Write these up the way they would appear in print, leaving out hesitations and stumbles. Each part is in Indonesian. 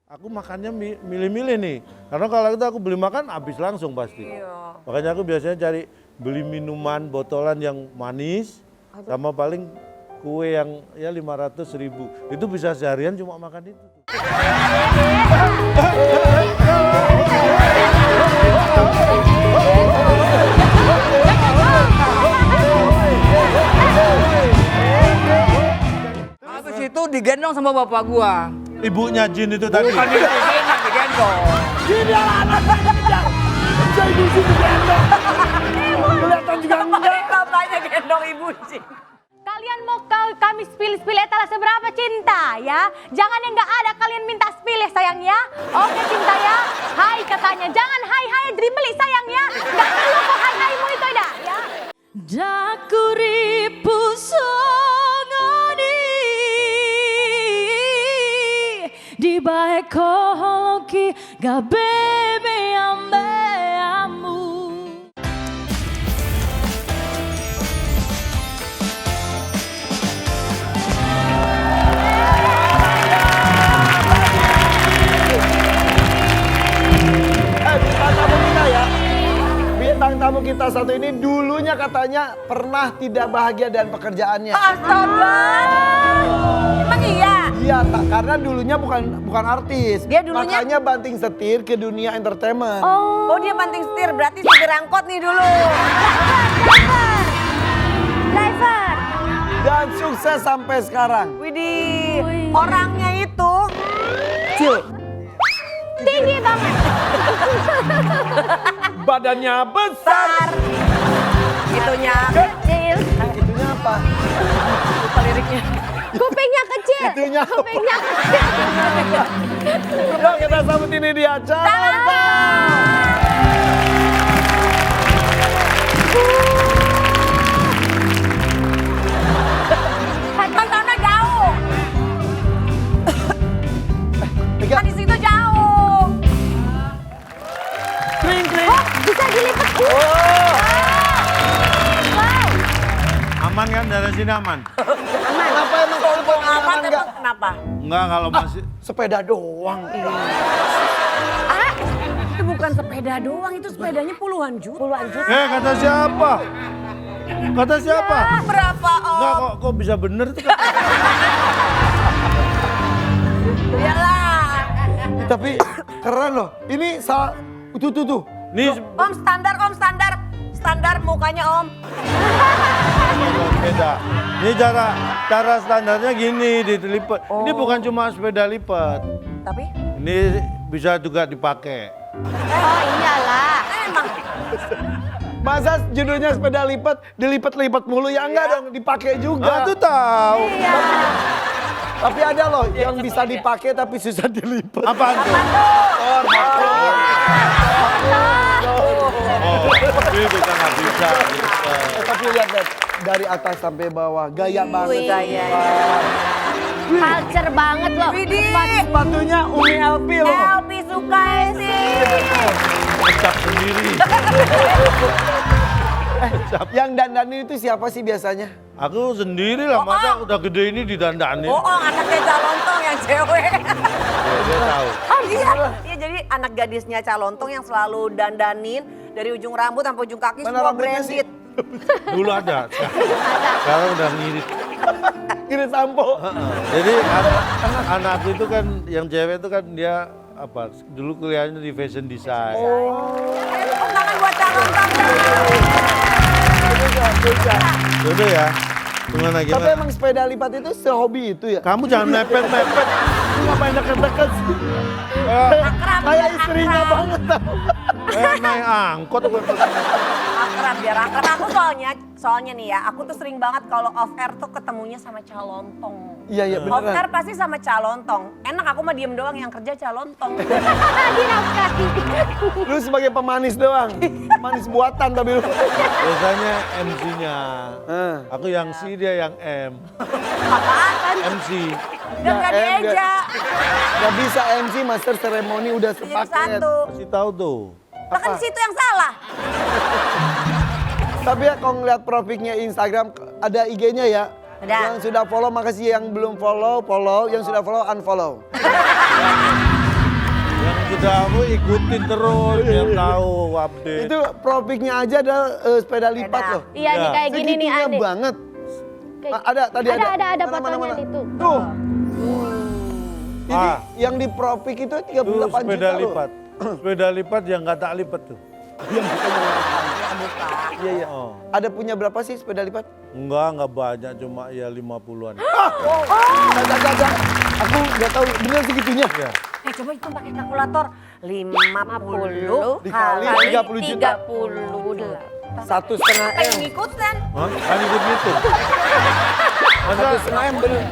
Aku makannya milih-milih nih. Karena kalau itu aku beli makan habis langsung pasti. Iya. Makanya aku biasanya cari beli minuman botolan yang manis sama paling kue yang ya 500.000. Itu bisa seharian cuma makan itu. Habis itu digendong sama bapak gua. Ibunya Jin itu tadi. Bukan enak digendong. Ini anak-anak kejar. Saya di sini gendong. Kelihatan juga enggak. Bapaknya gendong ibu sih. Kalian mau kami pilih etalase berapa cinta ya? Jangan yang nggak ada kalian minta pilih sayang ya. Oke cinta ya. Hai katanya. Jangan hai beli sayang ya. Nggak perlu kok hai-haimu itu dah ya. Dakuri pusongoni di baik koholoki gabebe ambeamu. Bintang tamu kita satu ini dulunya katanya pernah tidak bahagia dan pekerjaannya. Astaga. Emang iya? Iya, karena dulunya bukan artis. Dia dulunya- Makanya banting setir ke dunia entertainment. Oh dia banting setir, berarti supir angkot nih dulu. Driver. Dan sukses sampai sekarang. Widih, orangnya itu Cil, Tinggi banget. badannya besar. besar. Itunya Kecil. Itunya apa? lupa liriknya. Kupingnya kecil. Itunya apa? Kupingnya kecil. Yuk kita sambut ini dia, Calonto. Kan sana jauh. Tiga. Kan di situ jauh. Kring, kring. Oh, bisa dilipat. Oh, Wow. Aman kan dari sini aman? kenapa emang kalau Mumpung aman aman enggak? emang kenapa? Enggak kalau masih. Sepeda doang. Ah, itu bukan sepeda doang, itu sepedanya puluhan juta. Puluhan juta. Kata siapa? Kata siapa? Berapa Enggak om? kok bisa bener tuh kata. Iyalah. Tapi keren loh. Ini salah. Tuh. Nih Om standar. Standar mukanya om. beda. Ini cara standarnya gini dilipat. Ini bukan cuma sepeda lipat. Tapi Ini bisa juga dipakai. Oh iyalah. emang Masa judulnya sepeda lipat, dilipat-lipat mulu ya enggak dong, dipakai juga. Tuh tahu. Iya. Tapi ada loh yang bisa dipakai tapi susah dilipat. Apaan tuh? Oh, ini kita nggak bisa. Gitu. Tapi lihat dari atas sampai bawah, gaya banget. gaya. Culture banget loh. Widih. Sepatunya Umi LP loh. Elpi suka sih. Ucap sendiri. Yang dandanin itu siapa sih biasanya? Aku sendiri lah, masa udah gede ini didandanin. Oh, anaknya Calontong yang cewek. Ya, dia tahu. Oh iya. Iya jadi anak gadisnya Calontong yang selalu dandanin dari ujung rambut sampai ujung kaki Mana semua rambutnya sih? branded. Dulu ada. Sekarang udah ngirit. Kiri sampo. Jadi anakku itu kan, yang cewek itu kan dia apa? Dulu kuliahnya di fashion design. Tepuk tangan buat Calontong. Jodoh ya. Gimana Tapi gimana? emang sepeda lipat itu sehobi itu ya? Kamu jangan mepet-mepet. Lu ngapain deket-deket sih? Akrab, Kayak biar istrinya akrab. banget tau. Naik angkot. Akrab biar akrab. Aku soalnya nih ya, aku tuh sering banget kalau off air tuh ketemunya sama Calontong. Iya Off air beneran. pasti sama Calontong. Enak aku mah diem doang yang kerja Calontong. Dinafkahi. Lu sebagai pemanis doang. Pemanis buatan tapi lu. Biasanya MC-nya. Eh. Aku yang C, dia yang M. Apaan? MC. Udah nggak Em, dieja. Gak bisa MC master seremoni udah Jadi sepaket. satu. Kasih tahu tuh. Lah kan situ yang salah. Tapi ya kalau ngeliat profilnya Instagram ada IG-nya ya. Ada. Yang sudah follow makasih, yang belum follow, yang sudah follow unfollow. udah aku ikutin terus biar tahu update. Itu propiknya aja ada sepeda lipat loh. Iya nih Ya. kayak gini nih Segitunya Ade. banget. Kayak- Ada tadi ada. Ada Mana, mana, fotonya mana? nih tuh. Tuh. Jadi Ah. yang di propik itu Itu 38 sepeda juta loh. lipat. Sepeda lipat yang nggak tak lipat tuh. Yang bukan yang lain. Ya buka. Iya, iya. Oh. Ada punya berapa sih sepeda lipat? Enggak banyak, cuma ya 50-an. Enggak. Aku nggak tahu bener segitunya. Ya. Coba itu pakai kalkulator. 50 Dikali 30 juta. 30. 1,5 Kayak M. ngikutin. Hah? Kan ikut gitu. Masa? 1,5 M bener.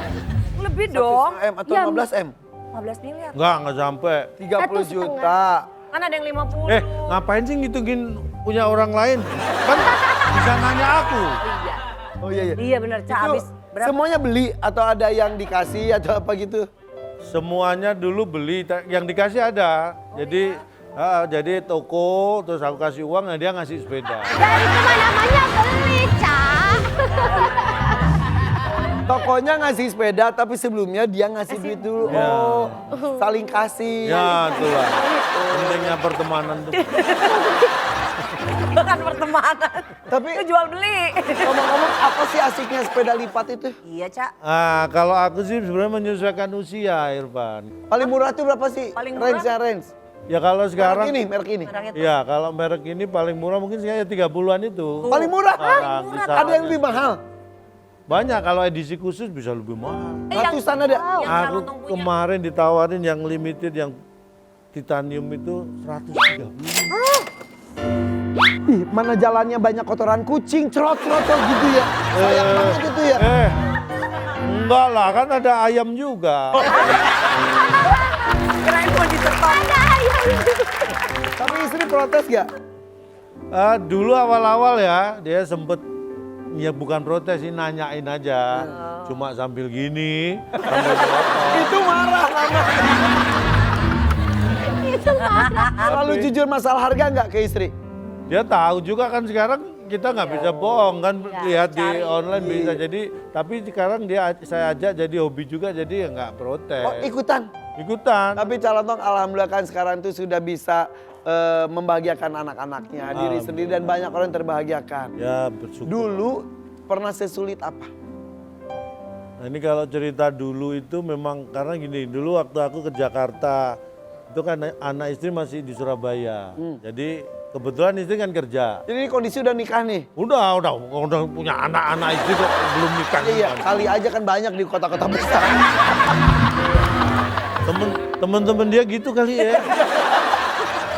Lebih dong. 1,5 M atau Ya, 15 M? 15 miliar. Enggak sampai. 30 1,5. juta. Kan ada yang 50. Ngapain sih ngitungin punya orang lain? Kan bisa nanya aku. Iya. Oh iya iya. Iya bener, Cak. Itu Habis berapa? semuanya beli atau ada yang dikasih atau apa gitu? Semuanya dulu beli, yang dikasih ada. Jadi toko, terus aku kasih uang, nah dia ngasih sepeda. Dan itu mah namanya beli, Cak. Tokonya ngasih sepeda tapi sebelumnya dia ngasih duit dulu. Ya. Oh, saling kasih. Ya itulah, pentingnya pertemanan tuh. Bukan pertemanan. Tapi Itu jual beli. ngomong-ngomong apa sih asiknya sepeda lipat itu? Iya, Cak. Kalau aku sih sebenarnya menyesuaikan usia, Irfan. Paling murah tuh berapa sih? Paling murah? Range-nya range. Ya kalau sekarang, Merek ini. Barang itu. ya kalau merek ini paling murah mungkin sekitar 30-an itu. Paling murah? Sekarang, kisarannya. Ada yang lebih mahal? Banyak, kalau edisi khusus bisa lebih mahal. Ratusan ada? Yang Aku Calonong punya. kemarin ditawarin yang limited, yang titanium itu 130. Ih, mana jalannya banyak kotoran kucing, cerot-cerot gitu ya. Sayang banget itu ya. Enggak lah, kan ada ayam juga. Kirain mau disetor. Tapi istri protes gak? Dulu awal-awal ya, dia sempet, ya bukan protes sih, nanyain aja. Cuma sambil gini, sambil potong. Itu marah lama. Selalu jujur masalah harga nggak ke istri? Dia tahu juga kan sekarang kita nggak bisa bohong kan, lihat di cari. online bisa. Jadi, tapi sekarang saya ajak jadi hobi juga, jadi ya nggak protes. Oh ikutan? Ikutan. Tapi Calonong alhamdulillah kan sekarang tuh sudah bisa membahagiakan anak-anaknya, diri sendiri dan banyak orang yang terbahagiakan. Ya bersyukur. Dulu pernah sesulit apa? Nah ini kalau cerita dulu itu memang karena gini, dulu waktu aku ke Jakarta itu kan anak istri masih di Surabaya. Jadi kebetulan istri kan kerja. Jadi ini kondisi udah nikah nih? Udah punya anak-anak istri kok belum nikah. Iya, gimana? kali aja kan banyak di kota-kota besar. Temen-temen dia gitu kali ya.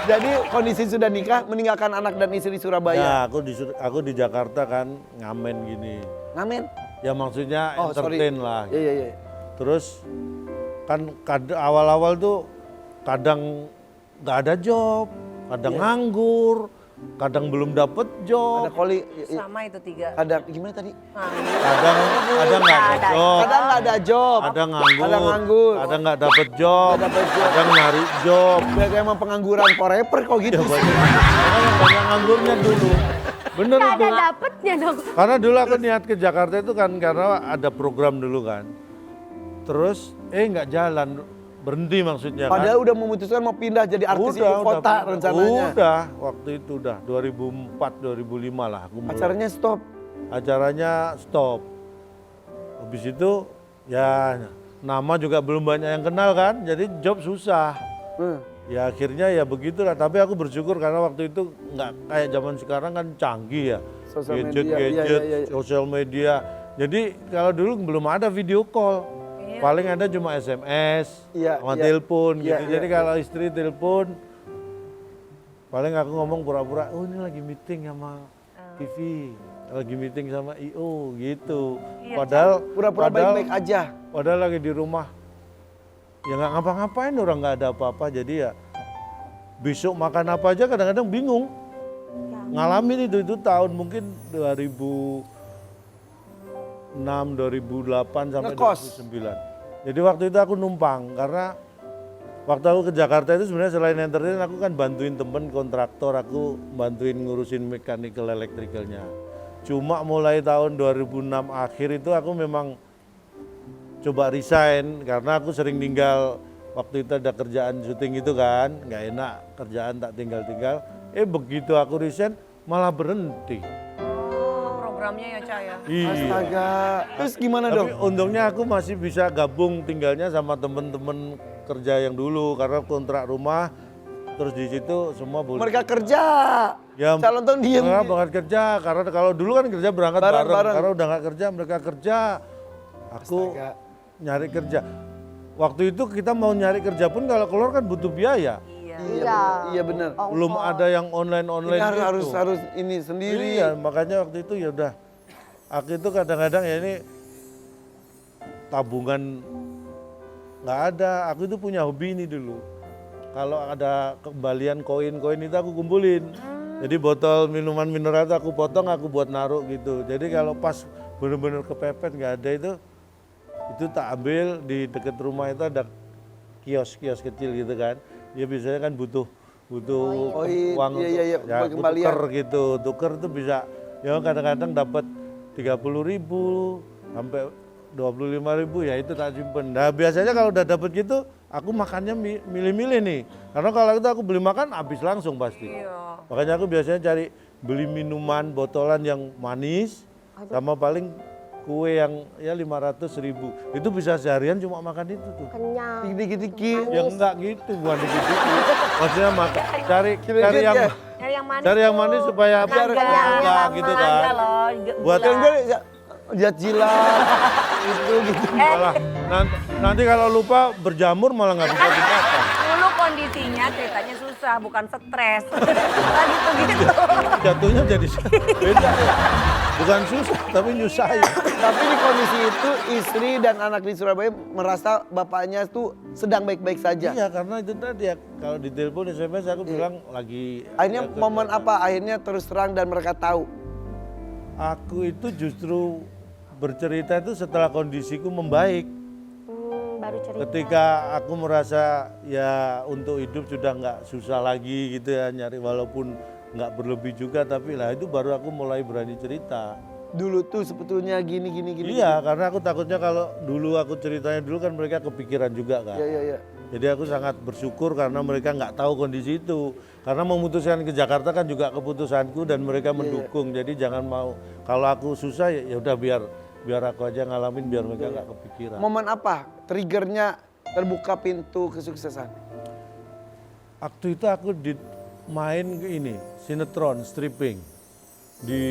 Jadi kondisi sudah nikah, meninggalkan anak dan istri di Surabaya. Ya aku di Jakarta kan ngamen gini. Ngamen? Ya maksudnya Oh, entertain sorry. lah. Iya, iya, iya. Terus kan awal-awal tuh kadang nggak ada job, kadang nganggur, kadang belum dapet Ada job, koli, Sama itu 3. ada gimana tadi? kadang nggak ada job, Kadang nggak ada job. ada nganggur, Ada nganggur. ada nggak dapet job, Nggak dapet job. kadang nyari job. Biar emang pengangguran forever kok gitu. Ya banyak, makanya banyak nganggurnya dulu. Bener Nggak itu. ada dapetnya dong. Karena dulu aku niat ke Jakarta itu kan karena ada program dulu kan. Terus nggak jalan, berhenti maksudnya kan. Padahal udah memutuskan mau pindah jadi artis ibu kota rencananya. Udah, waktu itu udah 2004 2005 lah aku mulai. Acaranya stop. Acaranya stop. Habis itu ya nama juga belum banyak yang kenal kan, jadi job susah. Ya akhirnya ya begitulah, tapi aku bersyukur karena waktu itu nggak kayak zaman sekarang kan canggih ya. Sosial Gadget, media, iya. sosial media. Jadi kalau dulu belum ada video call. Paling ada cuma SMS, Iya, sama iya. telepon gitu. Iya, Jadi iya, kalau istri telepon, paling aku ngomong pura-pura, oh ini lagi meeting sama TV, lagi meeting sama IO gitu. Padahal Pura-pura baik-baik aja. Padahal lagi di rumah, ya nggak ngapa-ngapain, orang nggak ada apa-apa. Jadi ya besok makan apa aja kadang-kadang bingung. Ngalamin itu tahun mungkin 2006, 2008 sampai Ngekos? 2009. Jadi waktu itu aku numpang karena waktu aku ke Jakarta itu sebenarnya selain entertain aku kan bantuin temen kontraktor, aku bantuin ngurusin mechanical electricalnya. Cuma mulai tahun 2006 akhir itu aku memang coba resign karena aku sering tinggal waktu itu ada kerjaan syuting itu kan, nggak enak kerjaan tak tinggal-tinggal. Begitu aku resign malah berhenti. Programnya ya Cak ya. Iya. Astaga. Terus gimana Tapi dong? untungnya aku masih bisa gabung tinggalnya sama temen-temen kerja yang dulu karena kontrak rumah terus di situ semua boleh. Mereka kerja. Ya, Calon Tong diem. mereka berangkat kerja karena kalau dulu kan kerja berangkat bareng. Bareng-bareng. Karena udah nggak kerja mereka kerja. Aku Astaga. nyari kerja. Waktu itu kita mau nyari kerja pun kalau keluar kan butuh biaya. Iya benar. Belum ada yang online Ini gitu. harus ini sendiri. Iya, makanya waktu itu ya udah. Aku itu kadang-kadang ya ini tabungan nggak ada. Aku itu punya hobi ini dulu. Kalau ada kembalian koin-koin itu aku kumpulin. Jadi botol minuman mineral itu aku potong, aku buat naruh gitu. Jadi kalau pas bener-bener kepepet nggak ada itu tak ambil di dekat rumah itu ada kios-kios kecil gitu kan. Dia biasanya kan butuh Koin, uang iya, untuk ya, buat kembalian. tuker gitu. Tuker tuh bisa ya kadang-kadang dapat 30.000 sampai 25.000 ya itu tak simpen. Nah biasanya kalau udah dapat gitu aku makannya milih-milih nih. Karena kalau itu aku beli makan habis langsung pasti. Iya. Makanya aku biasanya cari beli minuman botolan yang manis sama paling kue yang ya 500.000. Itu bisa seharian cuma makan itu tuh. Kenyang. Dikit-dikit. Ya enggak gitu, bukan dikit-dikit. Maksudnya makan cari Kira-kira yang ya. Nyari yang manis. cari yang manis supaya Biar enggak gitu kan. Loh, Buat yang gue lihat jilat itu gitu. Malah nanti kalau lupa berjamur malah nggak bisa dimakan. Dulu kondisinya ceritanya susah, bukan stres. Lagi begitu. Jatuhnya jadi beda ya. Bukan susah tapi nyusahin. Tapi di kondisi itu istri dan anak di Surabaya merasa bapaknya tuh sedang baik-baik saja. Iya karena itu tadi ya kalau di telepon SMS aku bilang lagi. Akhirnya momen apa? Akhirnya terus terang dan mereka tahu. Aku itu justru bercerita itu setelah kondisiku membaik. Baru cerita. Ketika aku merasa ya untuk hidup sudah nggak susah lagi gitu ya nyari walaupun nggak berlebih juga tapi lah itu baru aku mulai berani cerita. Dulu tuh sebetulnya gini. Iya karena aku takutnya kalau dulu aku ceritanya dulu kan mereka kepikiran juga kan. Iya. Jadi aku sangat bersyukur karena mereka nggak tahu kondisi itu. Karena memutuskan ke Jakarta kan juga keputusanku dan mereka mendukung. Jadi jangan mau kalau aku susah ya udah biar aku aja ngalamin biar mereka nggak kepikiran. Momen apa? Triggernya terbuka pintu kesuksesan. Waktu itu aku main ke ini sinetron stripping di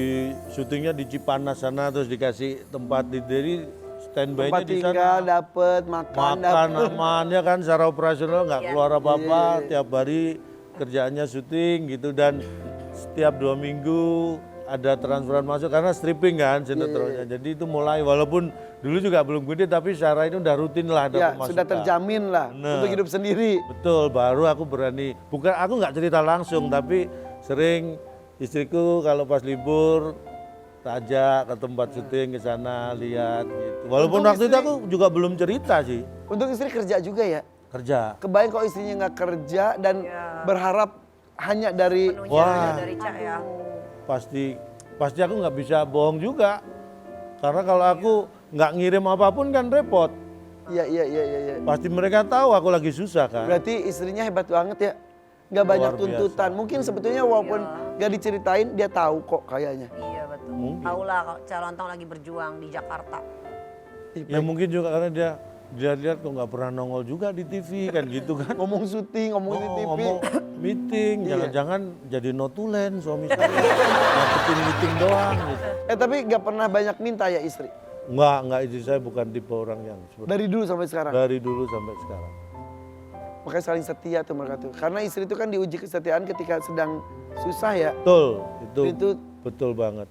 syutingnya di Cipanas sana terus dikasih tempat dari standby-nya Tempat di tinggal sana. dapet, makan Makan dapet. amannya kan secara operasional nggak keluar apa-apa Iya. tiap hari kerjaannya syuting gitu dan setiap 2 minggu ada transferan masuk karena stripping kan sinetronnya. Jadi itu mulai walaupun dulu juga belum gede tapi secara itu udah rutin lah ada Ya pemasukan. sudah terjamin lah Bener. untuk hidup sendiri. Betul, baru aku berani. Bukan aku nggak cerita langsung tapi sering istriku kalau pas libur tak ajak ke tempat syuting ke sana lihat gitu. Walaupun Untung waktu itu aku juga belum cerita sih Untuk istri kerja juga ya. kerja. Kebayang kalau istrinya nggak kerja dan Iya. berharap hanya dari Menunya Wah. dari Cak ya. Pasti aku nggak bisa bohong juga karena kalau aku nggak ngirim apapun kan repot. Iya. Pasti mereka tahu aku lagi susah kan. Berarti istrinya hebat banget ya. Nggak banyak Luar tuntutan. biasa. Mungkin sebetulnya walaupun nggak diceritain dia tahu kok kayaknya. Iya betul. Mungkin. Tahu lah kalau Cak Lontong lagi berjuang di Jakarta. Ya mungkin juga karena dia lihat kok nggak pernah nongol juga di TV kan gitu kan. Ngomong syuting, ngomong di TV. Ngomong meeting, Iya. jangan-jangan jadi notulen suami saya. Dapetin meeting doang gitu. Tapi nggak pernah banyak minta ya istri. Enggak istri saya bukan tipe orang yang seperti Dari dulu sampai sekarang. dari dulu sampai sekarang. Makanya saling setia tuh mereka tuh. Karena istri itu kan diuji kesetiaan ketika sedang susah ya. Betul, itu Itu- betul banget.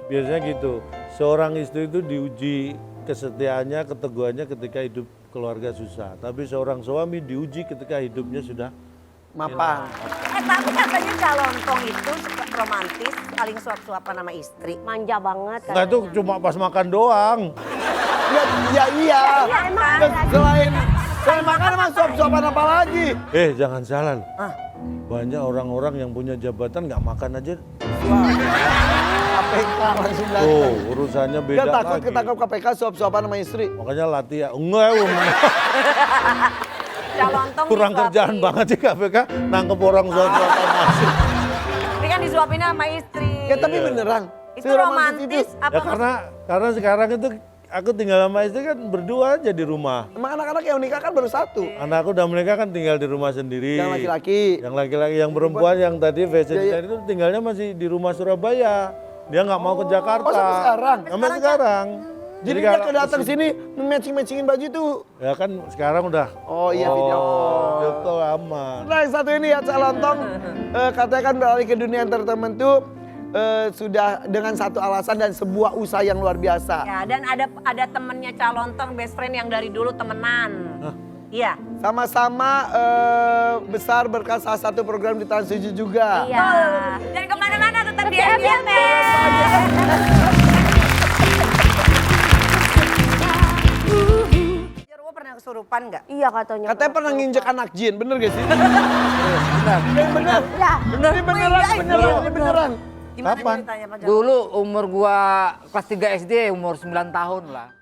Biasanya gitu, seorang istri itu diuji kesetiaannya, keteguhannya ketika hidup keluarga susah. Tapi seorang suami diuji ketika hidupnya sudah Mapan. Tapi katanya Cak Lontong itu suka romantis, saling suap-suapan sama istri. Manja banget enggak itu katanya. cuma pas makan doang. Ya iya. Ya, emang Dan ada. selain makan emang suap-suapan apa lagi? Jangan salah loh. Banyak orang-orang yang punya jabatan nggak makan aja. Wah. KPK langsung datang. Oh, urusannya beda Dia takut lagi. ketangkap KPK suap-suapan sama istri. Makanya latihan. Enggak, Calontong Kurang disuapin. kerjaan banget sih KPK nangkep orang suap-suapan masuk. Ini kan disuapinnya sama istri. Ya tapi beneran. Itu romantis apa Ya karena sekarang itu aku tinggal sama istri kan berdua aja di rumah. Emang anak-anak yang nikah kan baru satu. Anakku udah menikah kan tinggal di rumah sendiri. Yang laki-laki. Yang laki-laki, yang perempuan yang tadi fashion Iya, iya. design itu tinggalnya masih di rumah Surabaya. Dia nggak mau ke Jakarta. Oh, sampai sekarang? Sampai sekarang. Jadi dia kedatang sini matching-matchingin baju tuh. Ya kan sekarang udah. Oh iya video call. Joko aman. Nah yang satu ini ya Calontong katanya kan beralih ke dunia entertainment tuh sudah dengan satu alasan dan sebuah usaha yang luar biasa. Ya, dan ada temennya Calontong, best friend yang dari dulu temenan. Iya. Sama-sama besar berkat salah satu program di Trans 7 juga. Iya. Jangan kemana-mana, tetap di Tetap di MBM. Jarwo pernah kesurupan nggak? Iya katanya. Katanya pernah nginjek anak jin, bener gak sih? Benar. Bener. Ya. Ini beneran, ini beneran. Gimana Kapan? ceritanya Pak Jarwo? Dulu umur gua kelas 3 SD, umur 9 tahun lah.